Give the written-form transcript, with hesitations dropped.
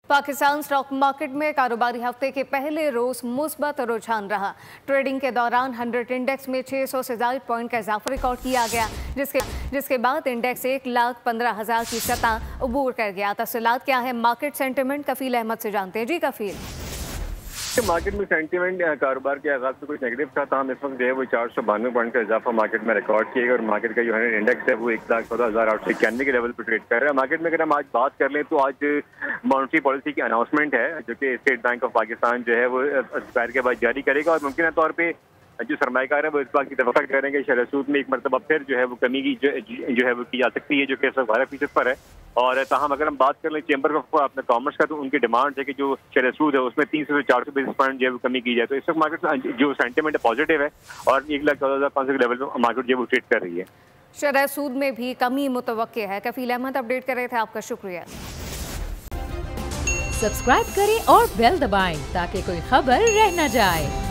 Pakistan stock market में कारोबारी हफ्ते के पहले रोज मुस्बत रुझान रहा। ट्रेडिंग के दौरान 100 इंडेक्स में 600 से ज्यादा पॉइंट का इजाफा रिकॉर्ड किया गया, जिसके बाद इंडेक्स 1,15,000 की सतह अबूर कर गया। तफसीलात क्या है, मार्केट सेंटिमेंट कफील अहमद से जानते हैं। जी कफील। मार्केट में सेंटीमेंट कारोबार के आगाज में कुछ नेगेटिव था, हम इस वक्त जो है वो 492 पॉइंट का इजाफा मार्केट में रिकॉर्ड किया और मार्केट का जो 100 इंडेक्स है वो 1,14,891 के लेवल पर ट्रेड कर रहा है। मार्केट में अगर हम आज बात कर लें तो आज मॉनेटरी पॉलिसी की अनाउंसमेंट है जो कि स्टेट बैंक ऑफ पाकिस्तान जो है वो एक्सपायर के बाद जारी करेगा और मुमकिन तौर पर जो सरमायाकार है वो इस बात की तवक्को करेंगे शेयर सूद में एक मरतबा फिर जो है वो कमी की जो है वो की जा सकती है, जो कि इस वक्त 12% पर है। और ताहम अगर हम बात कर लें चैम्बर ऑफ अपने कॉमर्स का, तो उनकी डिमांड है कि जो शेयर सूद है उसमें 300 से 400 बेसिस पॉइंट जो है वो कमी की जाए। तो इस वक्त मार्केट जो सेंटीमेंट है पॉजिटिव है और 1,14,500 के लेवल पर मार्केट जो है वो ट्रेड कर रही है। शेयर सूद में भी कमी मुतवक्के है। कफील अहमद अपडेट कर रहे थे, आपका शुक्रिया। सब्सक्राइब करें और बेल दबाएं ताकि कोई खबर रह न जाए।